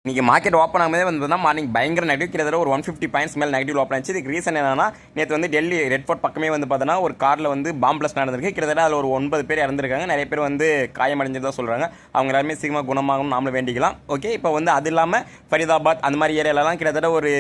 இன்றைக்கி market open ஆகும்போதே வந்து morning பயங்கர நெகட்டிவ் கிட்டத்தட்ட ஒரு 150 பாயிண்ட்ஸ் மேலே நெகட்டிவ் ஓப்பன் ஆச்சு. இதுக்கு ரீசன் என்னன்னா, நேற்று வந்து டெல்லி ரெட் ஃபோர்ட் பக்கமே வந்து பார்த்தோன்னா ஒரு காரில் வந்து பாம் பிளஸ் நடந்திருக்கு. கிட்டத்தட்ட அதில் ஒரு 9 பேர் இறந்துருக்காங்க. நிறைய பேர் வந்து காயமடைஞ்சதாக சொல்கிறாங்க. அவங்க எல்லாருமே சீக்கிரமாக குணமாகும் நாமளும் வேண்டிக்கலாம். ஓகே, இப்போ வந்து அது இல்லாமல் ஃபரிதாபாத் அந்த மாதிரி ஏரியாலலாம் கிட்டத்தட்ட ஒரு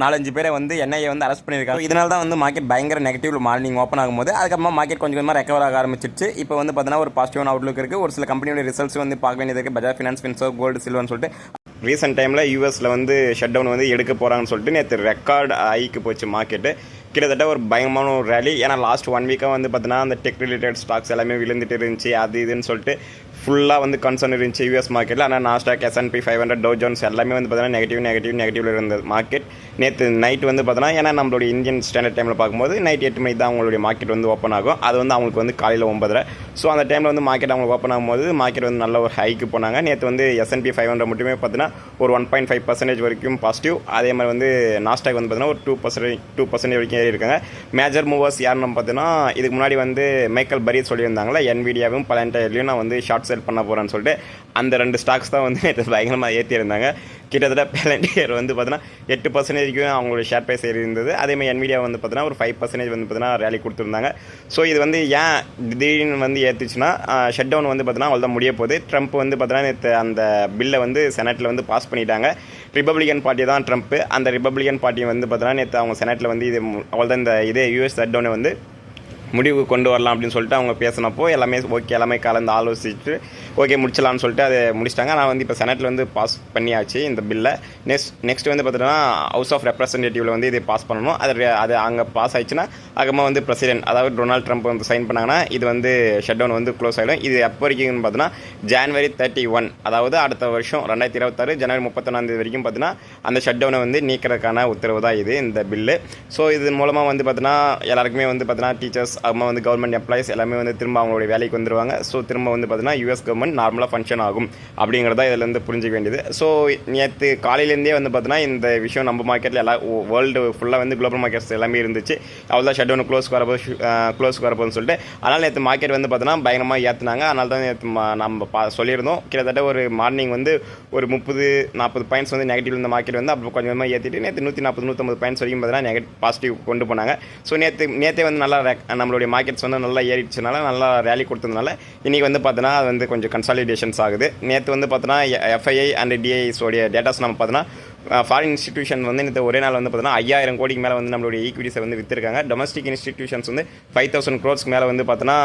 4-5 பேரை வந்து என்ஐஏ வந்து அரெஸ்ட் பண்ணியிருக்காங்க. இதனால தான் வந்து மார்க்கெட் பயங்கர நெகட்டிவ் மார்னிங் ஓப்பன் ஆகும்போது அதுக்கப்புறமா மார்க்கெட் கொஞ்சம் கொஞ்சமாக ரெக்கவர் ஆக ஆரம்பிச்சிருச்சு. இப்போ வந்து பார்த்தீங்கன்னா ஒரு பாசிட்டிவான அவுட்லுக் இருக்குது. ஒரு சில கம்பெனியோட ரிசல்ட்ஸ் வந்து பார்க்க வேண்டியது இருக்குது. பஜாஜ் ஃபினான்ஸ், ஃபின்சர்வ், கோல்டு, சில்வர்னு சொல்லிட்டு ரீசெண்ட் டைமில் யூஎஸில் வந்து ஷட் டவுன் வந்து எடுக்க போகிறாங்கன்னு சொல்லிட்டு நேற்று ரெக்கார்டு ஹைக்கு போச்சு மார்க்கெட்டு. கிட்டத்தட்ட ஒரு பயங்கரமான ஒரு ரேலி. ஏன்னா லாஸ்ட் 1 வீக்காக வந்து பார்த்தீங்கன்னா அந்த டெக் ரிலேட்டட் ஸ்டாக்ஸ் எல்லாமே விழுந்துட்டு இருந்துச்சு. அது இதுன்னு சொல்லிட்டு ஃபுல்லாக வந்து கன்சர்ன் இருந்துச்சு யூஎஸ் மார்க்கெட்டில். ஆனால் நாஸ்டாக், S&P 500, டவ் ஜோன்ஸ் எல்லாமே வந்து பார்த்தீங்கன்னா நெகட்டிவில் இருந்தது மார்க்கெட். நேற்று நைட் வந்து பார்த்தோன்னா, ஏன்னா நம்மளுடைய இந்தியன் ஸ்டாண்டர்ட் டைமில் பார்க்கும்போது நைட் 8 மணிக்கு தான் அவங்களுடைய மார்க்கெட் வந்து ஓப்பன் ஆகும். அது வந்து அவங்களுக்கு வந்து காலையில் 9:30. ஸோ அந்த டைமில் வந்து மார்க்கெட் அவங்களுக்கு ஓப்பன் ஆகும்போது மார்க்கெட் வந்து நல்ல ஒரு ஹைக்கு போனாங்க. நேற்று வந்து S&P 500 மட்டுமே பார்த்தீங்கன்னா ஒரு 1.5% வரைக்கும் பாசிட்டிவ். அதே மாதிரி வந்து நாஸ்டாக் வந்து பார்த்தீங்கன்னா ஒரு 2% வரைக்கும் ஏறி இருக்காங்க. மேஜர் மூவர்ஸ் யாருன்னு பார்த்தீங்கன்னா, இதுக்கு முன்னாடி வந்து மைக்கேல் பரி சொல்லியிருந்தாங்களா, NVIDIAவும் Palantirலையும் நான் வந்து ஷார்ட் செல் பண்ண போகிறேன்னு சொல்லிட்டு அந்த 2 ஸ்டாக்ஸ் தான் வந்து பயங்கரமாக ஏற்றியிருந்தாங்க. கிட்டத்தட்ட Palantir வந்து பார்த்தீங்கன்னா 8% வரைக்கும் அவங்களோட ஷேர் ப்ரைஸ் ஏறி இருந்தது. அதேமாதிரி NVIDIA வந்து பார்த்தீங்கன்னா ஒரு 5% வந்து பார்த்தீங்கன்னா ரேலி கொடுத்துருந்தாங்க. ஸோ இது வந்து ஏன் திடீர்னு வந்து ஏற்றுச்சுன்னா, ஷட் டவுன் வந்து பார்த்தீங்கன்னா அவ்வளோதான் முடிய போகுது. ட்ரம்ப் வந்து பார்த்தீங்கன்னா நேற்று அந்த பில்லை வந்து செனட்டில் வந்து பாஸ் பண்ணிட்டாங்க. ரிப்பப்ளிகன் பார்ட்டி தான் ட்ரம்ப். அந்த ரிப்பப்ளிகன் பார்ட்டி வந்து பார்த்தீங்கன்னா நேற்று அவங்க செனட்டில் வந்து இது அவ்வளோதான் இந்த இதே யூஎஸ் ஷட் டவுனை வந்து முடிவு கொண்டு வரலாம் அப்படின்னு சொல்லிட்டு அவங்க பேசினப்போ எல்லாமே ஓகே, எல்லாமே கலந்து ஆலோசிச்சுட்டு ஓகே முடிச்சலாம்னு சொல்லிட்டு அதை முடிச்சிட்டாங்க. நான் வந்து இப்போ செனட்டில் வந்து பாஸ் பண்ணியாச்சு இந்த பில்லை. நெக்ஸ்ட் வந்து பார்த்தீங்கன்னா ஹவுஸ் ஆஃப் ரெப்ரசன்டேட்டிவில் வந்து இதை பாஸ் பண்ணணும். அது அங்கே பாஸ் ஆயிடுச்சுன்னா அதுக்கப்புறமா வந்து பிரசிடென்ட், அதாவது டொனால்ட் ட்ரம்ப் வந்து சைன் பண்ணாங்கன்னா இது வந்து ஷட் டவுன் வந்து க்ளோஸ் ஆகிடும். இது எப்போ வரைக்கும்னு பார்த்தீங்கன்னா January 31, அதாவது அடுத்த வருஷம் 2026 January 31 வரைக்கும் பார்த்தீங்கன்னா அந்த ஷட் டவுனை வந்து நீக்கிறதுக்கான உத்தரவு தான் இது இந்த பில்லு. ஸோ இது மூலமாக வந்து பார்த்தீங்கன்னா எல்லாருக்குமே வந்து பார்த்தீங்கன்னா டீச்சர்ஸ், அப்புறமா வந்து கவர்மெண்ட் எம்ப்ளாயிஸ் எல்லாமே வந்து திரும்ப அவங்களுடைய வேலைக்கு வந்துடுவாங்க. ஸோ திரும்ப வந்து பார்த்தீங்கன்னா யூஎஸ் கவர்மெண்ட் நார்மலாக ஃபங்க்ஷன் ஆகும் அப்படிங்கிறதா இதிலேருந்து புரிஞ்சிக்க வேண்டியது. ஸோ நேற்று காலையிலேருந்தே வந்து பார்த்தீங்கன்னா இந்த விஷயம் நம்ம மார்க்கெட்டில் எல்லா வேர்ல்டு ஃபுல்லாக வந்து குளோபல் மார்க்கெட்ஸ் எல்லாமே இருந்துச்சு. அவ்வளோதான் ஷட் டவுன் க்ளோஸ்க்கு வரப்போகுதுன்னு சொல்லிட்டு. அதனால் நேற்று மார்க்கெட் வந்து பார்த்தீங்கன்னா பயங்கரமாக ஏற்றுனாங்க. அதனால தான் நேற்று நம்ம சொல்லியிருந்தோம் கிட்டத்தட்ட ஒரு மார்னிங் வந்து ஒரு 30-40 பாயிண்ட்ஸ் வந்து நெகட்டிவ் இந்த மார்க்கெட் வந்து அப்புறம் கொஞ்சமாக ஏற்றிட்டு நேற்று 140-150 பாயிண்ட்ஸ் வரைக்கும் பார்த்தீங்கன்னா பாசிட்டிவ் கொண்டு போனாங்க. ஸோ நேற்றே வந்து நல்லா நம்மளுடைய மார்க்கெட்ஸ் வந்து நல்லா ஏறிடுச்சனால நல்லா ரேலி கொடுத்ததுனால இன்றைக்கி வந்து பார்த்தோன்னா அது வந்து கொஞ்சம் கன்சாலிடேஷன்ஸ் ஆகுது. நேற்று வந்து பார்த்தோன்னா FII அண்ட் DIS உடைய டேட்டாஸ் நம்ம பார்த்தோன்னா ஃபாரின் இன்ஸ்டிடியூஷன் வந்து இந்த ஒரே நாள் வந்து பார்த்தோன்னா 5000 கோடிக்கு மேலே வந்து நம்மளுடைய ஈக்விட்டிஸை வந்து விற்றுருக்காங்க. டொமஸ்டிக் இன்ஸ்டிடியூஷன்ஸ் வந்து 5000 crores மேலே வந்து பார்த்தோன்னா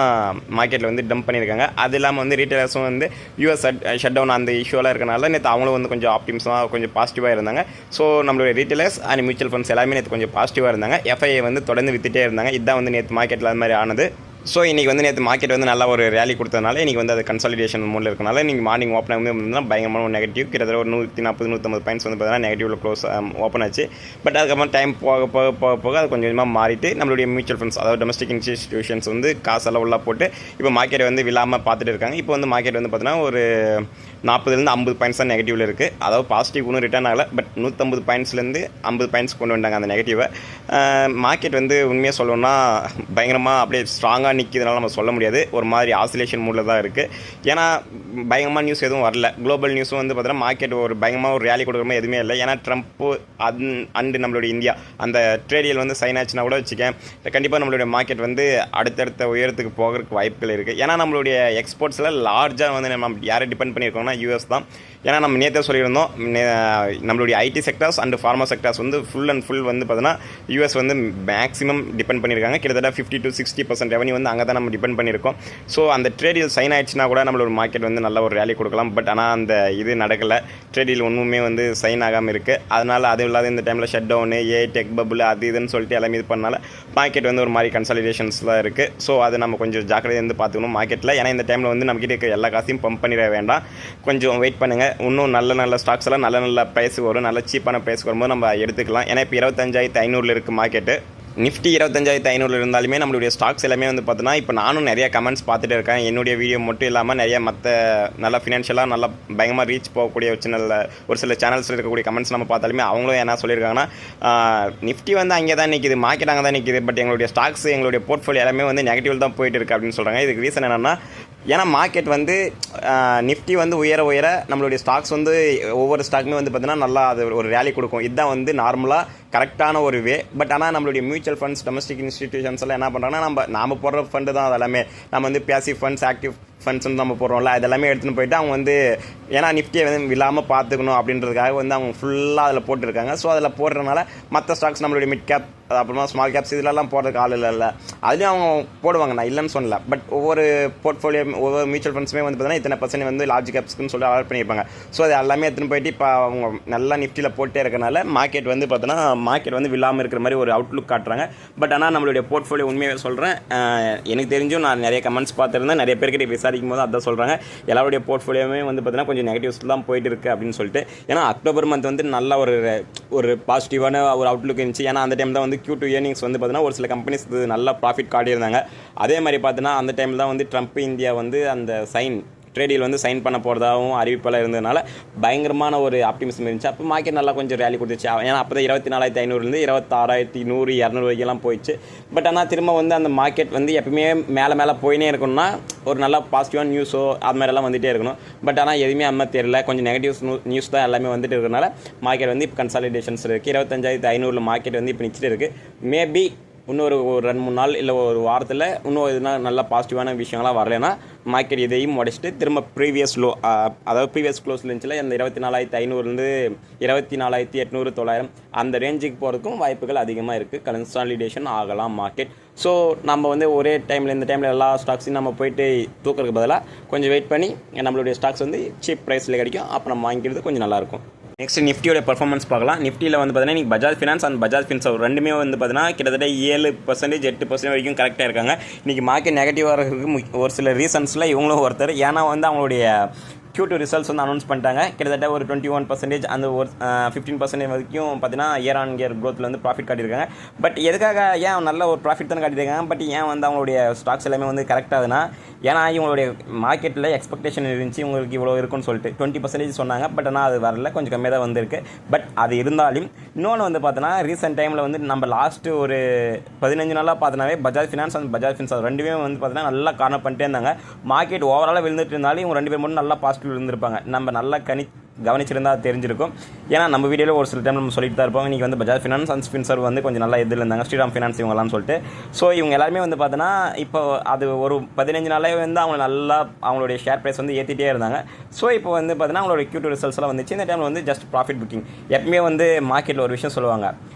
மார்க்கெட்டில் வந்து டம்ப் பண்ணியிருக்காங்க. அது இல்லாமல் வந்து ரீட்டைலர்ஸும் வந்து யூஎஸ் ஷட் டவுன் அந்த இஷ்யூலாம் இருக்கனால நேற்று அவங்களும் வந்து கொஞ்சம் ஆப்டிமிஸாக கொஞ்சம் பாசிட்டிவாக இருந்தாங்க. ஸோ நம்மளுடைய ரீட்டைலர்ஸ் அண்ட் மியூச்சுவல் ஃபண்ட்ஸ் எல்லாமே நேற்று கொஞ்சம் பாசிட்டிவாக இருந்தாங்க. FII வந்து தொடர்ந்து வித்துட்டே இருந்தாங்க. இதுதான் வந்து நேற்று மார்க்கெட்டில் அது மாதிரி ஆனது. ஸோ இன்றைக்கி வந்து நேற்று மார்க்கெட் வந்து நல்லா ஒரு ரேலி கொடுத்ததுனால இன்றைக்கி வந்து அது கன்சாலிடேஷன் மூடில் இருக்கனால இன்றைக்கி மார்னிங் ஓப்பன் ஆகும்போது பயங்கரமான ஒரு நெகட்டிவ் கிட்டத்தட்ட ஒரு 140-150 பாயிண்ட்ஸ் வந்து பார்த்தீங்கன்னா நெகட்டிவில் க்ளோஸ் ஓப்பன் ஆச்சு. பட் அதுக்கப்புறம் டைம் போக அது கொஞ்சம் கொஞ்சமாக மாறிட்டு நம்மளுடைய மியூச்சுவல் ஃபண்ட்ஸ், அதாவது டொமஸ்டிக் இன்ஸ்டிடியூஷன்ஸ் வந்து காசெல்லாம் உள்ள போட்டு இப்போ மார்க்கெட் வந்து விழாமல் பார்த்துட்டு இருக்காங்க. இப்போ வந்து மார்க்கெட் வந்து பார்த்தீங்கன்னா ஒரு 40-50 பாயிண்ட்ஸ் தான் நெகட்டிவில் இருக்குது. அதாவது பாசிட்டிவ் ஒன்றும் ரிட்டர்ன் ஆகலை. பட் 150 பாயிண்ட்ஸ்லேருந்து 50 பாயிண்ட்ஸ் கொண்டு வந்தாங்க அந்த நெகட்டிவை. மார்க்கெட் வந்து உண்மையாக சொல்லணும்னா பயங்கரமாக அப்படியே ஸ்ட்ராங்காக நிற்கிறதுனால நம்ம சொல்ல முடியாது. ஒரு மாதிரி ஆசிலேஷன் மூடில் தான் இருக்குது. ஏன்னா பயங்கரமாக நியூஸ் எதுவும் வரல. குளோபல் நியூஸும் வந்து பார்த்தீங்கன்னா மார்க்கெட் ஒரு பயங்கரமாக ஒரு ரேலி கொடுக்குற மாதிரி எதுவுமே இல்லை. ஏன்னா ட்ரம்ப்பு அண்டு நம்மளுடைய இந்தியா அந்த ட்ரேடியல் வந்து சைன் ஆச்சுன்னா கூட வச்சுக்கேன், கண்டிப்பாக நம்மளுடைய மார்க்கெட் வந்து அடுத்தடுத்த உயரத்துக்கு போகிறதுக்கு வாய்ப்புகள் இருக்குது. ஏன்னா நம்மளுடைய எக்ஸ்போர்ட்ஸில் லார்ஜாக வந்து நம்ம யாரை டிபெண்ட் பண்ணியிருக்கோம்னா யூஎஸ் தான். ஏன்னா நம்ம நேற்றே சொல்லியிருந்தோம், நம்மளுடைய ID sectors and pharma sectors வந்து ஃபுல் அண்ட் ஃபுல் வந்து பார்த்தீங்கன்னா யூஎஸ் வந்து மேக்ஸிமம் டிபெண்ட் பண்ணியிருக்காங்க. கிட்டத்தட்ட 50-60% ரெவன்யூ வந்து அங்கே தான் நம்ம டிபெண்ட் பண்ணியிருக்கோம். ஸோ அந்த ட்ரேடில் சைன் ஆயிடுச்சுன்னா கூட நம்மளோட மார்க்கெட் வந்து நல்ல ஒரு ரேலி கொடுக்கலாம். பட் ஆனால் அந்த இது நடக்கலை. ட்ரேடில் ஒன்றுமே வந்து சைன் ஆகாமல் இருக்குது. அதனால் அது இல்லாத இந்த டைமில் ஷட் டவுனு, டெக் பபுள் அது இதுன்னு சொல்லிட்டு எல்லாமே இது பண்ணனால மார்க்கெட் வந்து ஒரு மாதிரி கன்சாலிடேஷன்ஸ் தான் இருக்குது. ஸோ அது நம்ம கொஞ்சம் ஜாக்கிரதையாக வந்து பார்த்துக்கணும் மார்க்கெட்டில். ஏன்னா இந்த டைமில் வந்து நம்மக்கிட்ட இருக்க எல்லா காசையும் பம்ப் பண்ணிட வேண்டாம். கொஞ்சம் வெயிட் பண்ணுங்கள். இன்னும் நல்ல ஸ்டாக்ஸ் எல்லாம் நல்ல ப்ரைஸுக்கு வரும். நல்ல சீப்பான ப்ரைஸுக்கு வரும்போது நம்ம எடுத்துக்கலாம். ஏன்னா இப்போ 25,500 இருக்குது மார்க்கெட்டு. நிஃப்டி 25,500 இருந்தாலுமே நம்மளுடைய ஸ்டாக்ஸ் எல்லாமே வந்து பார்த்தோன்னா இப்போ நானும் நிறைய கமெண்ட்ஸ் பார்த்துட்டு இருக்கேன். என்னுடைய வீடியோ மட்டும் இல்லாமல் நிறைய மற்ற நல்லா ஃபினான்ஷியலாக நல்லா பயங்கரமாக ரீச் போகக்கூடிய ஒரு சில சேனல்ஸில் இருக்கக்கூடிய கமெண்ட்ஸ் நம்ம பார்த்தாலுமே அவங்களும் என்ன சொல்லியிருக்காங்கன்னா, நிஃப்டி வந்து அங்கே தான் நிற்கிது, மார்க்கெட் அங்கே தான் நிற்கிது, பட் எங்களுடைய ஸ்டாக்ஸ் எங்களுடைய போர்ட்ஃபோலியோ எல்லாமே வந்து நெகட்டிவ் தான் போயிட்டு இருக்குது அப்படின்னு சொல்கிறாங்க. இதுக்கு ரீசன் என்னென்னா ஏன்னா மார்க்கெட் வந்து நிஃப்டி வந்து உயர உயர நம்மளுடைய ஸ்டாக்ஸ் வந்து ஒவ்வொரு ஸ்டாக்குமே வந்து பார்த்தீங்கன்னா நல்லா அது ஒரு ரேலி கொடுக்கும். இதுதான் வந்து நார்மலாக கரெக்டான ஒரு வே. பட் ஆனால் நம்மளுடைய மியூச்சுவல் ஃபண்ட்ஸ், டொமஸ்டிக் இன்ஸ்டிடியூஷன்ஸ் எல்லாம் என்ன பண்ணுறாங்கன்னா நம்ம போடுற ஃபண்டு தான் அதெல்லாமே. நம்ம வந்து பேசிவ் ஃபண்ட்ஸ், ஆக்டிவ் ஃபண்ட்ஸ்னு நம்ம போடுறோம்ல, அதெல்லாமே எடுத்துகிட்டு போயிட்டு அவங்க வந்து ஏன்னா நிஃப்டியை வந்து இல்லாமல் பார்த்துக்கணும் அப்படின்றதுக்காக வந்து அவங்க ஃபுல்லாக அதில் போட்டுருக்காங்க. ஸோ அதில் போடுறதுனால மற்ற ஸ்டாக்ஸ் நம்மளுடைய மிட் கேப், அப்புறமா ஸ்மால் கேப்ஸ் இதெல்லாம் போடுறதுக்கு ஆள் இல்லை. அதுலேயும் அவங்க போடுவாங்க, நான் இல்லைன்னு சொல்லல. பட் ஒவ்வொரு போர்ட்ஃபோலியோ, ஒவ்வொரு மியூச்சுவல் ஃபண்ட்ஸுமே வந்து பார்த்தீங்கன்னா இத்தனை பர்சன்ட் வந்து லார்ஜ் கேப்ஸ்க்குன்னு சொல்லி அலாட் பண்ணியிருப்பாங்க. ஸோ அது எல்லாமே எடுத்துன்னு போயிட்டு இப்போ அவங்க நல்லா நிஃப்டியில் போட்டே இருக்கனால மார்க்கெட் வந்து பார்த்தோன்னா மார்க்கெட் வந்து விழாமல் இருக்கிற மாதிரி ஒரு அவுட்லுக் காட்டுறாங்க. பட் ஆனால் நம்மளுடைய போர்ட்ஃபோலியோ உண்மையாக சொல்கிறேன், எனக்கு தெரிஞ்சும் நான் நிறைய கமெண்ட்ஸ் பார்த்துருந்தேன், நிறைய பேர்கிட்ட விசாரிக்கும் போது அதான் சொல்கிறாங்க, எல்லாருடைய போர்ட்ஃபோலியோமே வந்து பார்த்தீங்கன்னா கொஞ்சம் நெகட்டிவ்ஸ் தான் போயிட்டு இருக்குது அப்படின்னு சொல்லிட்டு. ஏன்னா அக்டோபர் மந்த் வந்து நல்ல ஒரு பாசிட்டிவான ஒரு அவுட்லுக் இருந்துச்சு. ஏன்னா அந்த டைம் தான் வந்து Q2 ஏர்னிங்ஸ் வந்து பார்த்தீங்கன்னா ஒரு சில கம்பெனிஸ் நல்ல ப்ராஃபிட் காட்டியிருந்தாங்க. அதே மாதிரி பார்த்தீங்கன்னா அந்த டைம் தான் வந்து ட்ரம்ப் இந்தியா வந்து அந்த ட்ரேடில் வந்து சைன் பண்ண போகிறதாகவும் அறிவிப்பெல்லாம் இருந்ததுனால பயங்கரமான ஒரு ஆப்டிமிசம் இருந்துச்சு. அப்போ மார்க்கெட் நல்லா கொஞ்சம் ரேலி கொடுத்துச்சு. ஏன்னா அப்போ தான் 24,500 26,100 200 வரைக்கெல்லாம் போயிடுச்சு. பட் ஆனால் திரும்ப வந்து அந்த மார்க்கெட் வந்து எப்பவுமே மேலே போயினே இருக்கணும்னா ஒரு நல்ல பாசிட்டிவான நியூஸோ அது மாதிரிலாம் வந்துகிட்டே இருக்கணும். பட் ஆனால் எதுவுமே அந்த மாதிரி தெரியல, கொஞ்சம் நெகட்டிவ் நியூஸ் தான் எல்லாமே வந்துட்டு இருக்கிறனால மார்க்கெட் வந்து இப்போ கன்சாலிடேஷன்ஸ் இருக்குது. 25,500 மார்க்கெட் வந்து இப்போ நிச்சுட்டு இருக்குது. மேபி இன்னொரு 2-3 நாள் இல்லை ஒரு வாரத்தில் இன்னும் எதுனா நல்ல பாசிட்டிவான விஷயங்கள்லாம் வரலைன்னா மார்க்கெட் இதையும் உடைச்சிட்டு திரும்ப ப்ரீவியஸ் லோ, அதாவது ப்ரீவியஸ் க்ளோஸில் இருந்துச்சுல இந்த 24,500 24,800 900 அந்த ரேஞ்சுக்கு போகிறதுக்கும் வாய்ப்புகள் அதிகமாக இருக்குது. கன்சாலிடேஷன் ஆகலாம் மார்க்கெட். ஸோ நம்ம வந்து ஒரே டைமில் இந்த டைமில் எல்லா ஸ்டாக்ஸையும் நம்ம போயிட்டு தூக்கிறதுக்கு பதிலாக கொஞ்சம் வெயிட் பண்ணி நம்மளுடைய ஸ்டாக்ஸ் வந்து சீப் ப்ரைஸில் கிடைக்கும், அப்போ நம்ம வாங்கிக்கிறது கொஞ்சம் நல்லாயிருக்கும். நெக்ஸ்ட் நிஃப்டியோட பர்ஃபார்மன்ஸ் பார்க்கலாம். நிஃப்டியில் வந்து பார்த்தீங்கன்னா இன்றைக்கி பஜாஜ் ஃபினான்ஸ் அண்ட் பஜாஜ் ஃபின்சர்வ் ரெண்டுமே வந்து பார்த்தீங்கன்னா கிட்டத்தட்ட 7% 8% வரைக்கும் கரெக்டாக இருக்காங்க. இன்றைக்கி மார்க்கெட் நெகட்டிவாக இருக்கிறதுக்கு ஒரு சில ரீசன்ஸில் இவங்களும் ஒருத்தர். ஏன்னா வந்து அவங்களுடைய Q2 ரிசல்ட்ஸ் வந்து அனௌன்ஸ் பண்ணிட்டாங்க. கிட்டத்தட்ட ஒரு 21% அந்த ஒரு 15% வரைக்கும் பார்த்தீங்கன்னா இயர் ஆன் இயர் க்ரோத்தில் வந்து ப்ராஃபிட் காட்டியிருக்காங்க. பட் எதுக்காக ஏன் நல்ல ஒரு ப்ராஃபிட் தானே காட்டியிருக்காங்க, பட் ஏன் வந்து அவங்களுடைய ஸ்டாக்ஸ் எல்லாமே வந்து கரெக்டாகுதுன்னா ஏன்னா இவங்களுடைய மார்க்கெட்டில் எக்ஸ்பெக்டேஷன் இருந்துச்சு இவங்களுக்கு இவ்வளோ இருக்குன்னு சொல்லிட்டு 20% சொன்னாங்க. பட் ஆனால் அது வரல, கொஞ்சம் கம்மியாக தான் வந்திருக்கு. பட் அது இருந்தாலும் இன்னொன்று வந்து பார்த்தோன்னா ரீசெண்ட் டைமில் வந்து நம்ம லாஸ்ட்டு ஒரு 15 நாளாக பார்த்தோன்னாவே பஜாஜ் ஃபினான்ஸ் அண்ட் பஜாஜ் ஃபின்சர்வ் ரெண்டுமே வந்து பார்த்தீங்கன்னா நல்லா கார்னர் பண்ணிட்டே இருந்தாங்க. மார்க்கெட் ஓவராலாக விழுந்துட்டு இருந்தாலும் இவங்க 2 பேர் மட்டும் நல்லா பாசிட்டிவ் இருந்திருப்பாங்க. நம்ம நல்லா கவனிச்சிருந்தா தெரிஞ்சிருக்கும். ஏன்னா நம்ம வீடியோவில் ஒரு சில டைம் நம்ம சொல்லிட்டு தான் இருப்போம், இன்றைக்கி வந்து பஜாஜ் ஃபினான்ஸ் அண்ட் ஃபின்சர்வ் வந்து கொஞ்சம் நல்லா எதில் இருந்தாங்க, ஸ்ரீராம் ஃபினான்ஸ் இவங்கலாம் சொல்லிட்டு. ஸோ இவங்க எல்லாருமே வந்து பார்த்தோன்னா இப்போ அது ஒரு 15 நாளே வந்து அவங்க நல்லா அவங்களுடைய ஷேர் ப்ரைஸ் வந்து ஏற்றிட்டே இருந்தாங்க. ஸோ இப்போ வந்து பார்த்தீங்கன்னா அவங்களோட Q2 ரிசல்ட்ஸ் எல்லாம் வந்துச்சு. இந்த டைமில் வந்து ஜஸ்ட் ப்ராஃபிட் புக்கிங். எப்பவுமே வந்து மார்க்கெட்டில் ஒரு விஷயம் சொல்லுவாங்க,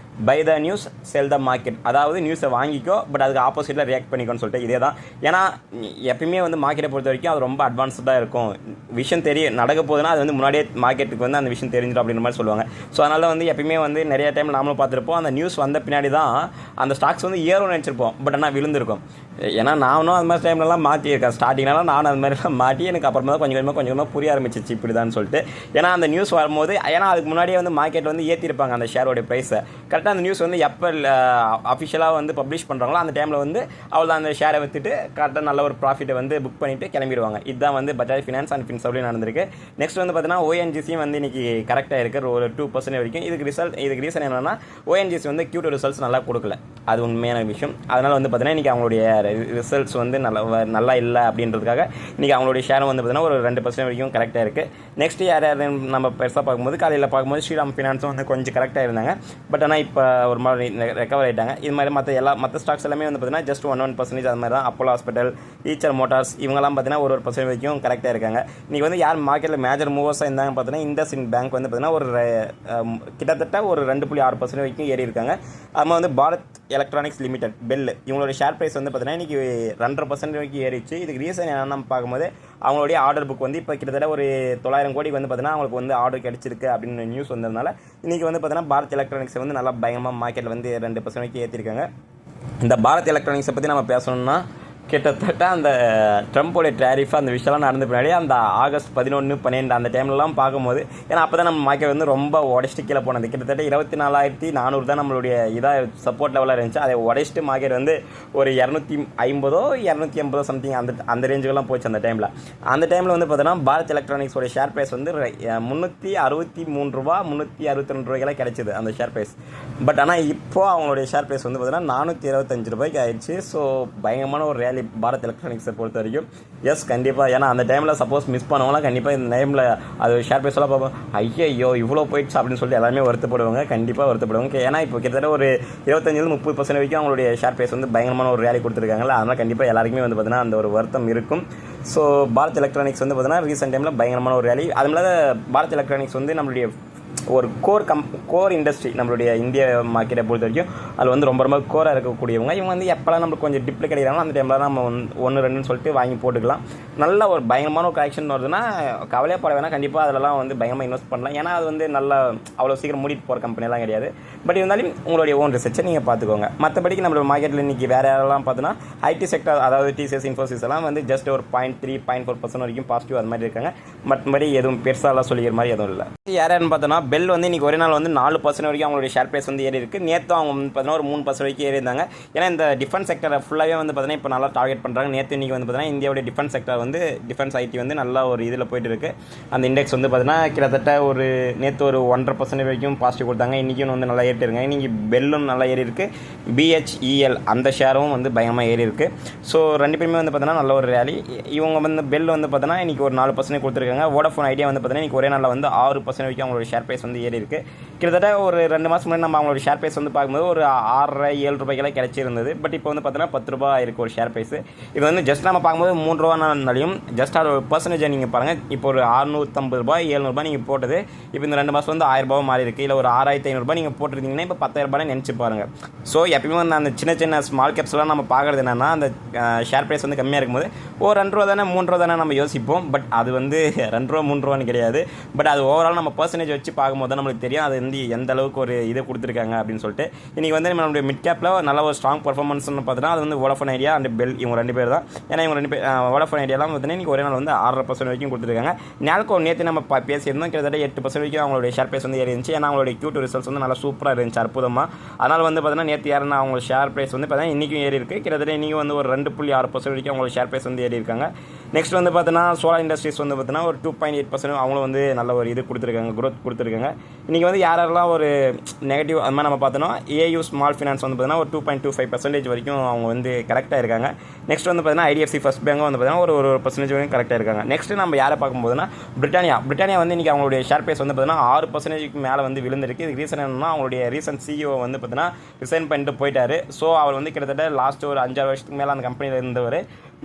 buy the news sell the market. அதாவது நியூஸை வாங்கிக்கோ, பட் அதுக்கு ஆப்போசிட்டில் ரியாக்ட் பண்ணிக்கோன்னு சொல்லிட்டு இதே தான். ஏன்னா எப்பயுமே வந்து மார்க்கெட்டை பொறுத்த வரைக்கும் அது ரொம்ப அட்வான்ஸ்டாக இருக்கும். விஷயம் நடக்க போகுதுன்னா அது வந்து முன்னாடியே மார்க்கெட்டுக்கு வந்து அந்த விஷயம் தெரிஞ்சிடும் அப்படின்ற மாதிரி சொல்லுவாங்க. ஸோ அதனால் வந்து எப்பயுமே வந்து நிறைய டைம் நாமளும் பார்த்துருப்போம், அந்த நியூஸ் வந்த பின்னாடி தான் அந்த ஸ்டாக்ஸ் வந்து ஏறும்னு நினச்சிருப்போம், பட் ஆனால் விழுந்திருக்கும். ஏன்னா நானும் அது மாதிரி டைம்லலாம் மாட்டியிருக்கேன். ஸ்டார்டிங்லாம் நானும் அது மாதிரிலாம் மாட்டி எனக்கு அப்புறமா தான் கொஞ்சம் கொஞ்சமாக புரிய ஆரம்பிச்சிச்சு இப்படி தான் சொல்லிட்டு. ஏன்னா அந்த நியூஸ் வரும்போது ஏன்னா அதுக்கு முன்னாடியே வந்து மார்க்கெட் வந்து ஏற்றிருப்பாங்க அந்த ஷேரோடைய ப்ரைஸை. கரெக்டாக அந்த நியூஸ் வந்து எப்போ அஃபிஷியலாக வந்து பப்ளிஷ் பண்ணுறாங்களோ அந்த டைமில் வந்து அவள் அந்த ஷேரை விற்றுட்டு கரெக்டாக நல்ல ஒரு ப்ராஃபிட்டை வந்து புக் பண்ணிவிட்டு கிளம்பிடுவாங்க. இதுதான் வந்து பஜாஜ் ஃபினான்ஸ் அண்ட் ஃபின்சர்வ்லையும் நடந்திருக்கு. நெக்ஸ்ட் வந்து பார்த்தீங்கன்னா ONGCயும் வந்து இன்றைக்கி கரெக்டாக இருக்குது ஒரு 2% வரைக்கும். இதுக்கு ரீசன் என்னென்னா ONGC வந்து Q2 ரிசல்ட்ஸ் நல்லா கொடுக்கல, அது உண்மையான விஷயம். அதனால் வந்து பார்த்தீங்கன்னா இன்றைக்கி அவங்களுடைய ரிசல்ட்ஸ் வந்து நல்லா இல்லை அப்படின்றதுக்காக இன்றைக்கி அவங்களுடைய ஷேரும் வந்து பார்த்தீங்கன்னா ஒரு 2% வரைக்கும் கரெக்டாக இருக்குது. நெக்ஸ்ட் யார் நம்ம பெருசாக பார்க்கும்போது காலையில் பார்க்கும்போது ஸ்ரீராம் ஃபினான்ஸும் வந்து கொஞ்சம் கரெக்டாக இருந்தாங்க. பட் ஆனால் இப்போ ஒரு மாதிரி ரெக்கவர் ஆகிட்டாங்க. இது மாதிரி மற்ற ஸ்டாக்ஸ் எல்லாமே வந்து பார்த்தீங்கன்னா ஜஸ்ட் 1% அது மாதிரி தான். அப்போலோ ஹாஸ்பிட்டல், ஈச்சர் மோட்டார்ஸ் இவங்கெல்லாம் பார்த்தீங்கன்னா ஒரு % வரைக்கும் கரெக்டாக இருக்காங்க. இன்றைக்கி வந்து யார் மார்க்கெட்டில் மேஜர் மூவர்ஸாக இருந்தாங்க பார்த்தீங்கன்னா இண்டஸ்இண்ட் பேங்க் வந்து பார்த்தீங்கன்னா ஒரு கிட்டத்தட்ட ஒரு 2.6% வரைக்கும் ஏறி இருக்காங்க. அது வந்து பாரத் எலக்ட்ரானிக்ஸ் லிமிடெட் பெல் இவங்களோட ஷேர் ப்ரைஸ் வந்து பார்த்தீங்கன்னா இன்றைக்கி 2.5% வரைக்கும் ஏறிச்சு. இதுக்கு ரீசன் என்னென்னு பார்க்கும்போது அவங்களுடைய ஆர்டர் புக் வந்து இப்போ கிட்டத்தட்ட ஒரு 900 கோடிக்கு வந்து பார்த்தீங்கன்னா அவங்களுக்கு வந்து ஆர்டர் கிடச்சிருக்கு அப்படின்னு நியூஸ் வந்ததுனால இன்றைக்கி வந்து பார்த்தீங்கன்னா பாரத் எலக்ட்ரானிக்ஸை வந்து நல்லா பயங்கரமாக மார்க்கெட்டில் வந்து 2% வரைக்கும் ஏற்றிருக்காங்க. இந்த பாரத் எலக்ட்ரானிக்ஸை பற்றி நம்ம பேசணும்னா கிட்டத்தட்ட அந்த ட்ரம்போடைய டேரிஃப் அந்த விஷயம்லாம் நடந்த பின்னாடி அந்த ஆகஸ்ட் 11, 12 அந்த டைம்லலாம் பார்க்கும்போது ஏன்னா அப்போ தான் நம்ம மார்க்கெட் வந்து ரொம்ப உடச்சிட்டு கீழே போனது. கிட்டத்தட்ட 24,400 தான் நம்மளுடைய இதாக சப்போர்ட் லெவலாக இருந்துச்சு. அதை உடச்சிட்டு மார்க்கெட் வந்து ஒரு 250 280 சம்திங் அந்த ரேஞ்சுக்கெல்லாம் போச்சு அந்த டைமில். அந்த டைமில் வந்து பார்த்தோன்னா பாரத் எலக்ட்ரானிக்ஸோட ஷேர் ப்ரைஸ் வந்து 363 ரூபா 362 ரூபாய்க்கெல்லாம் கிடைச்சிது அந்த ஷேர் ப்ரைஸ். பட் ஆனால் இப்போது அவங்களுடைய ஷேர் ப்ரைஸ் வந்து பார்த்தீங்கன்னா 425 ரூபாய்க்கு ஆயிடுச்சு. ஸோ பயங்கரமான ஒரு ரேலி பாரத் எலக்ட்ரானிக்ஸை பொறுத்த வரைக்கும். எஸ் கண்டிப்பாக, ஏன்னா அந்த டைமில் சப்போஸ் மிஸ் பண்ணவங்களாம் கண்டிப்பாக இந்த டைமில் அது ஷேர் ப்ரைஸ் எல்லாம் பார்ப்போம், ஐயோ இவ்வளோ போயிடுச்சு அப்படின்னு சொல்லிட்டு எல்லாருமே வருத்தப்படுவாங்க, கண்டிப்பாக வருத்தப்படுவாங்க. ஏன்னா இப்போ கிட்டத்தட்ட ஒரு 25-30% வரைக்கும் அவங்களுடைய ஷேர் ப்ரைஸ் வந்து பயங்கரமான ஒரு ரேலி கொடுத்துருக்காங்கல்ல, அதனால் கண்டிப்பாக எல்லாருக்குமே வந்து பார்த்தீங்கன்னா அந்த ஒரு வருத்தம் இருக்கும். ஸோ பாரத் எலக்ட்ரானிக்ஸ் வந்து பார்த்தீங்கன்னா ரீசெண்ட் டைமில் பயங்கரமான ஒரு ரேலி. அதுமில்லாத பாரத் எலக்ட்ரானிக்ஸ் வந்து நம்மளுடைய ஒரு கோர் இண்டஸ்ட்ரி, நம்மளுடைய இந்திய மார்க்கெட்டை பொறுத்த வரைக்கும் அதில் வந்து ரொம்ப ரொம்ப கோராக இருக்கக்கூடியவங்க. இவங்க வந்து எப்போல்லாம் நம்மளுக்கு கொஞ்சம் டிப்பில் கிடைக்கிறாங்களோ அந்த டைமில் நம்ம 1-2 சொல்லிட்டு வாங்கி போட்டுக்கலாம். நல்ல ஒரு பயங்கரமான ஒரு கலெக்ஷன் வருதுன்னா கவலையப்பட வேணால், கண்டிப்பாக அதிலலாம் வந்து பயங்கரமாக இன்வெஸ்ட் பண்ணலாம். ஏன்னா அது வந்து நல்லா அவ்வளோ சீக்கிரம் மூடிட்டு போகிற கம்பெனிலாம் கிடையாது. பட் இருந்தாலும் உங்களுடைய ஓன் ரிசர்ச்சை நீங்கள் பார்த்துக்கோங்க. மற்றபடிக்கு நம்மளோட மார்க்கெட்டில் இன்றைக்கி வேறு யாரெல்லாம் பார்த்தோன்னா ஐடி செக்டர், அதாவது டிசிஎஸ், இன்ஃபோசிஸ் எல்லாம் வந்து ஜஸ்ட் ஒரு 0.3-0.4% வரைக்கும் பாசிட்டிவ் அது மாதிரி இருக்காங்க. மற்றபடி எதுவும் பெருசாலாம் சொல்லிக்கிற மாதிரி எதுவும் இல்லை. யாருன்னு பார்த்தோன்னா பெல் வந்து இன்றைக்கி ஒரே நாள் வந்து 4% வரைக்கும் அவங்களுடைய ஷேர் ப்ரைஸ் வந்து ஏறி இருக்குது. நேற்று அவங்க வந்து பார்த்தீங்கன்னா ஒரு 3% வரைக்கும் ஏறி இருந்தாங்க. ஏன்னா இந்த டிஃபென்ஸ் செக்டரை ஃபுல்லாகவே வந்து பார்த்தீங்கன்னா இப்போ நல்லா டார்கெட் பண்ணுறாங்க. நேற்று இன்றைக்கி வந்து பார்த்தீங்கன்னா இந்தியாவுடைய டிஃபென்ஸ் செக்டர் வந்து டிஃபென்ஸ் ஐடி வந்து நல்லா ஒரு இதில் போயிட்டு இருக்குது. அந்த இண்டெக்ஸ் வந்து பார்த்தீங்கன்னா கிட்டத்தட்ட ஒரு நேற்று ஒரு 1.5% வரைக்கும் பாசிட்டிவ் கொடுத்தாங்க. இன்றைக்கும் வந்து நல்லா ஏறிட்டு இருக்காங்க. இன்றைக்கி பெல்லும் நல்லா ஏறி இருக்குது. BHEL அந்த ஷேரும் வந்து பயங்கரமாக ஏறி இருக்குது. ஸோ ரெண்டு பேருமே வந்து பார்த்தீங்கன்னா நல்ல ஒரு ரேலி. இவங்க வந்து பெல் வந்து பார்த்தீங்கன்னா இன்றைக்கி ஒரு 4% கொடுத்துருக்காங்க. வோடாஃபோன் ஐடியா வந்து பார்த்தீங்கன்னா இன்றைக்கி ஒரே நாளில் வந்து 6% வரைக்கும் அவங்களோட ஷேர் ப்ரைஸ் வந்து ஏறி இருக்குது. கிட்டத்தட்ட ஒரு 2 மாதம் முன்னாடி நம்ம அவங்களோட ஷேர் ப்ரைஸ் வந்து பார்க்கும்போது ஒரு 6.5-7 ரூபாய்க்கெல்லாம் கிடச்சிருந்தது. பட் இப்போ வந்து பார்த்தீங்கன்னா 10 ரூபாய் இருக்குது ஒரு ஷேர் ப்ரைஸ். இது வந்து ஜஸ்ட் நம்ம பார்க்கும்போது 3 ரூபானாலும் ஜஸ்ட் அது ஒரு பர்சன்டேஜ் நீங்கள் பாருங்கள். இப்போ ஒரு 650 ரூபாய் 700 ரூபாய் நீங்கள் போட்டது இப்போ இந்த 2 மாதம் வந்து 1000 ரூபாய் மாறி இருக்குது. இல்லை ஒரு 6500 ரூபாய் நீங்கள் போட்டிருந்தீங்கன்னா இப்போ 10,000 ரூபாய் நினச்சி பாருங்கள். ஸோ எப்பயுமே வந்து அந்த சின்ன சின்ன ஸ்மால் கேப்ஸ்லாம் நம்ம பார்க்குறது என்னென்னா, அந்த ஷேர் ப்ரைஸ் வந்து கம்மியாக இருக்கும்போது ஒரு 2 ரூபா தானே 3 ரூபா தானே நம்ம யோசிப்போம். பட் அது வந்து 2 ரூபா 3 ரூபான்னு கிடையாது. பட் அது ஓவரால் நம்ம பர்சன்டேஜ் வச்சு பார்க்கும்போது தான் நம்மளுக்கு தெரியும் அது வந்து எந்த அளவுக்கு ஒரு இதை கொடுத்துருக்காங்க அப்படின்னு சொல்லிட்டு. இன்றைக்கி வந்து நம்மளுடைய மிட் கேப்பில் நல்ல ஒரு ஸ்ட்ராங் பர்ஃபார்மன்ஸ்னு பார்த்தீங்கன்னா அது வந்து வோடாஃபோன் ஐடியா அண்ட் பெல், இவங்க 2 பேர் தான். ஏன்னா இவங்க 2 பேர் வோடாஃபோன் ஐடியாலாம் பார்த்தீங்கன்னா இன்றைக்கி ஒரே நாள் வந்து 6.5% வரைக்கும் கொடுத்துருக்காங்க. நாளுக்கு நேற்று நம்ம பேசியிருந்தோம், கிட்டத்தட்ட 8% வரைக்கும் அவங்களுடைய ஷேர் ப்ரைஸ் வந்து ஏறி இருந்துச்சு. ஏன்னா அவங்களுடைய Q2 ரிசல்ட்ஸ் வந்து நல்லா சூப்பராக இருந்துச்சு, அற்புதமாக. அதனால் வந்து பார்த்தீங்கன்னா நேற்று யாருன்னா அவங்க ஷேர் ப்ரைஸ் வந்து பார்த்தீங்கன்னா இன்றைக்கும் ஏறி இருக்குது. கிட்டத்தட்ட இன்றைக்கி வந்து ஒரு 2.6% வரைக்கும் அவங்களோட ஷேர் ப்ரைஸ் வந்து ஏறி இருக்காங்க. நெக்ஸ்ட் வந்து பார்த்தீங்கன்னா சோலார் இண்டஸ்ட்ரீஸ் வந்து பார்த்தீங்கன்னா ஒரு 2.8% அவங்களும் வந்து நல்ல ஒரு இது கொடுத்துருக்காங்க, க்ரோத் கொடுத்துருக்காங்க. இன்றைக்கி வந்து யாரெல்லாம் ஒரு நெகட்டிவ் அது மாதிரி நம்ம பார்த்தோன்னா AU ஸ்மால் ஃபினான்ஸ் வந்து பார்த்தீங்கன்னா ஒரு 2.25% வரைக்கும் அவங்க வந்து கரெக்டாக இருக்காங்க. நெக்ஸ்ட் வந்து பார்த்தீங்கன்னா IDFC ஃபர்ஸ்ட் பேங்கும் வந்து பார்த்தீங்கன்னா ஒரு 1% வரைக்கும் கரெக்டாக இருக்காங்க. நெக்ஸ்ட்டு நம்ம யாரை பார்க்கும்போதுனா பிரிட்டானியா வந்து இன்றைக்கி அவங்களுடைய ஷேர் ப்ரைஸ் வந்து பார்த்தீங்கன்னா 6% மேலே வந்து விழுந்திருக்கு. இது ரீசன் என்னன்னா அவங்களுடைய ரீசன்ட் CEO வந்து பார்த்தீங்கன்னா ரிசைன் பண்ணிட்டு போயிட்டார். ஸோ அவர் வந்து கிட்டத்தட்ட லாஸ்ட் ஒரு 5-6 வருஷத்துக்கு மேலே அந்த கம்பெனியில் இருந்தவர்.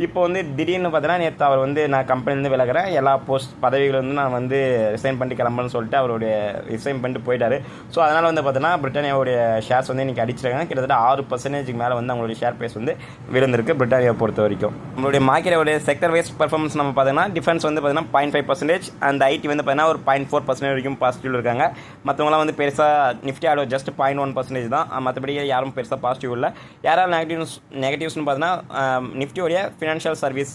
இப்போ வந்து திடீர்னு பார்த்தீங்கன்னா நேற்று அவர் வந்து நான் கம்பெனிலேருந்து விலகிறேன், எல்லா பதவிகள் வந்து நான் வந்து ரிசைன் பண்ணிட்டு கிளம்புறேன்னு சொல்லிட்டு அவருடைய ரிசைன் பண்ணிட்டு போயிட்டார். ஸோ அதனால் வந்து பார்த்தீங்கன்னா பிரிட்டானியாவுடைய ஷேர்ஸ் வந்து இன்றைக்கி அடிச்சிருக்காங்க. கிட்டத்தட்ட 6% மேலே வந்து அவங்களுடைய ஷேர் ப்ரைஸ் வந்து விழுந்திருக்கு பிரிட்டானியாவை பொறுத்த வரைக்கும். நம்மளுடைய மார்க்கெட்டோடைய செக்டர் வைஸ் பர்ஃபார்மன்ஸ் நம்ம பார்த்தீங்கன்னா டிஃபென்ஸ் வந்து பார்த்தீங்கன்னா 0.5%, அந்த ஐடி வந்து பார்த்தீங்கன்னா ஒரு 0.4% வரைக்கும் பாசிட்டிவ் இருக்காங்க. மற்றவங்களாம் வந்து பெருசாக நிஃப்டி ஆடோ ஜஸ்ட் 0.1% தான். மற்றபடி யாரும் பெருசாக பாசிட்டிவ் இல்லை. யாராவது நெகட்டிவ்ஸ்னு பார்த்தீங்கன்னா நிஃப்டியோடைய ஃபினான்ஷியல் சர்வீஸ்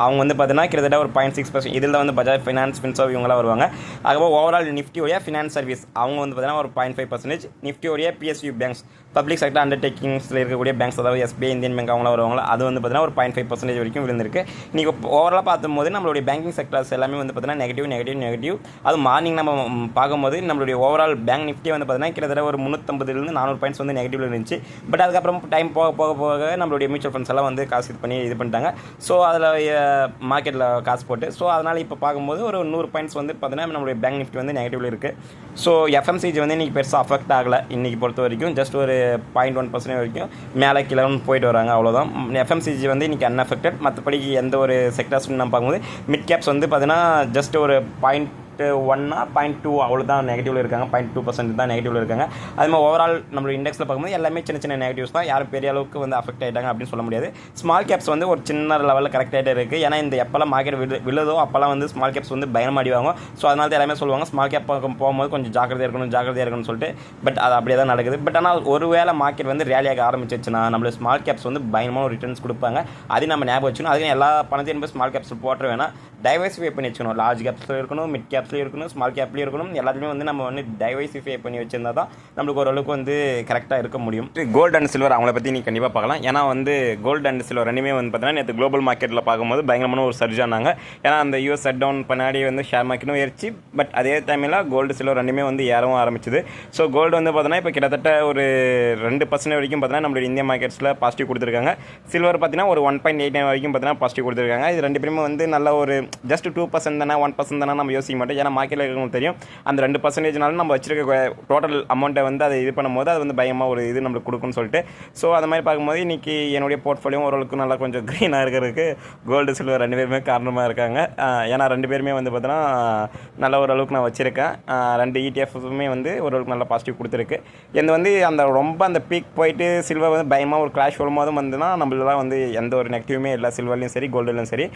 அவங்க வந்து பார்த்தீங்கன்னா கிட்டத்தட்ட ஒரு 0.6%. இதில் வந்து பஜாஜ் ஃபைனான்ஸ், ஃபின்சர்வ் இவங்களாம் வருவாங்க. அதுக்கப்புறம் ஓவரால் நிஃப்டியோடைய ஃபினான்ஸ் சர்வீஸ் அவங்க வந்து பார்த்தீங்கன்னா ஒரு 0.5%. நிஃப்டியோடைய PSU பேங்க்ஸ், பப்ளிக் செக்டர் அண்டர்டேக்கிங்ஸில் இருக்கக்கூடிய பேங்க்ஸ், அதாவது SBI, இந்தியன் பேங்க் அவங்களாம் வருவாங்களா, அது வந்து பார்த்தீங்கன்னா ஒரு 0.5% வரைக்கும் விழுந்திருக்கு. இன்றைக்கி ஓவராலாக பார்க்கும்போது நம்மளுடைய பேங்கிங் செக்டர்ஸ் எல்லாமே வந்து பார்த்தீங்கன்னா நெகட்டிவ். அது மார்னிங் நம்ம பார்க்கும்போது நம்மளுடைய ஓவரால் பேங்க் நிஃப்டி வந்து பார்த்தீங்கன்னா கிட்டத்தட்ட ஒரு 350 400 பாயிண்ட்ஸ் வந்து நெகட்டிவ்ல இருந்துச்சு. பட் அதுக்கப்புறம் டைம் போக நம்மளுடைய மியூச்சுவல் ஃபண்ட்ஸ் எல்லாம் வந்து காசு இது பண்ணிட்டாங்க. ஸோ அதில் மார்க்கெட்டில் காசு போட்டு, ஸோ அதனால் இப்போ பார்க்கும்போது ஒரு 100 பாயிண்ட்ஸ் வந்து பார்த்தீங்கன்னா நம்மளுடைய பேங்க் நிஃப்டி வந்து நெகட்டிவ்ல இருக்குது. ஸோ FMCG வந்து இன்றைக்கி பெருசாக அஃபெக்ட் ஆகலை. இன்றைக்கி பொறுத்த வரைக்கும் ஜஸ்ட் ஒரு 0.1% வரைக்கும் மேலே கீழேன்னு போயிட்டு வராங்க, அவ்வளோதான். FMCG வந்து இன்றைக்கி அன்அஃபெக்டட். மற்றபடி எந்த ஒரு செக்டர்ஸ்னு நம்ம பார்க்கும்போது மிட் கேப்ஸ் வந்து பார்த்தீங்கன்னா ஜஸ்ட் ஒரு 0.2 அவ்வளோதான் நெகட்டிவ்ல இருக்காங்க. 0.2% தான் நெகட்டிவ்ல இருக்காங்க. அதுமாதிரி ஓவரால் நம்மளோட இண்டெக்ஸில் பார்க்கும்போது எல்லாமே சின்ன நெகட்டிவ்ஸ் தான். யாரும் பெரிய அளவுக்கு வந்து அஃபெக்ட் ஆகிட்டாங்க அப்படின்னு சொல்ல முடியாது. ஸ்மால் கேப்ஸ் வந்து ஒரு சின்ன லெவலில் கரெக்ட் ஆகிட்டே இருக்குது. ஏன்னா இந்த எப்போல்லாம் மார்க்கெட் விழுதோ அப்போல்லாம் வந்து ஸ்மால் கேப்ஸ் வந்து பயங்கரமாக அடிவாங்க. ஸோ அதனால தான் எல்லாமே சொல்லுவாங்க ஸ்மால் கேப் போகும்போது கொஞ்சம் ஜாக்கிரதையாக இருக்கணும்னு சொல்லிட்டு. பட் அது அப்படியே தான் நடக்குது. பட் ஆனால் ஒருவேளை மார்க்கெட் வந்து ரேலியாக ஆரம்பிச்சிச்சுன்னா நம்மளுடைய ஸ்மால் கேப்ஸ் வந்து பயங்கரமாக ரிட்டர்ன்ஸ் கொடுப்பாங்க. அதையும் நம்ம ஞாபகம் வச்சுக்கணும். அதுக்கு எல்லா பணத்தையும் ஸ்மால் கேப்ஸ் போட்டு வேணால் டைவர்சிஃபை பண்ணி வச்சுக்கணும். லார்ஜ் கேப்ஸில் இருக்கணும், மிட் கேப்ஸ் கேப்ஸ்லேயும் இருக்கணும், ஸ்மால் கேப்லேயும் இருக்கணும். எல்லாத்தையுமே வந்து நம்ம வந்து டைவர்சிஃபை பண்ணி வச்சிருந்தா தான் நம்மளுக்கு ஓரளவுக்கு வந்து கரெக்டாக இருக்க முடியும். கோல்டு அண்ட் சில்வர் அவங்கள பற்றி நீ கண்டிப்பாக பார்க்கலாம். ஏன்னா வந்து கோல்டு அண்ட் சில்வர் ரெண்டுமே வந்து பார்த்தீங்கன்னா நேற்று குளோபல் மார்க்கெட்டில் பார்க்கும்போது பயங்கரமான ஒரு சர்ஜ் ஆனாங்க. ஏன்னா அந்த யூஎஸ் ஷட் டவுன் பண்ணாடி வந்து ஷேர் மார்க்கெட்டும் ஏறிச்சு. பட் அதே டைமில் கோல்டு சில்வர் ரெண்டுமே வந்து ஏறவும் ஆரம்பிச்சுது. ஸோ கோல்டு வந்து பார்த்தீங்கன்னா இப்போ கிட்டத்தட்ட ஒரு 2% வரைக்கும் பார்த்தீங்கன்னா நம்மளுடைய இந்திய மார்க்கெட்ஸில் பாசிட்டிவ் கொடுத்துருக்காங்க. சில்வர் பார்த்தீங்கன்னா ஒரு 1.89 வரைக்கும் பார்த்தீங்கன்னா பாசிட்டிவ் கொடுத்துருக்காங்க. இது ரெண்டு பேருமே வந்து நல்ல ஒரு ஜஸ்ட் 2% தானே 1% தானே நம்ம யோசிக்க மாட்டோம். ஏன்னா மார்க்கெட்டில் இருக்கவங்களுக்கு தெரியும் அந்த 2%னாலும் நம்ம வச்சிருக்க டோட்டல் அமௌண்ட்டை வந்து அதை இது பண்ணும்போது அது வந்து பயமாக ஒரு இது நம்மளுக்கு கொடுக்குன்னு சொல்லிட்டு. ஸோ அந்த மாதிரி பார்க்கும்போது இன்றைக்கி என்னுடைய போர்ட்ஃபோலியோ ஓரளவுக்கு நல்லா கொஞ்சம் க்ரீனாக இருக்கிறதுக்கு கோல்டு சில்வர் ரெண்டு பேருமே காரணமாக இருக்காங்க. ஏன்னா ரெண்டு பேருமே வந்து பார்த்தோன்னா நல்ல ஓரளவுக்கு நான் வச்சுருக்கேன். 2 ETFஸுமே வந்து ஓரளவுக்கு நல்லா பாசிட்டிவ் கொடுத்துருக்கு. இது வந்து அந்த ரொம்ப அந்த பீக் போயிட்டு சில்வர் வந்து பயமாக ஒரு கிளாஷ் வரும்போதும் வந்துன்னா நம்மளெலாம் வந்து எந்த ஒரு நெகட்டிவுமே இல்லை சில்வர்லேயும் சரி கோல்டுலையும் சரி.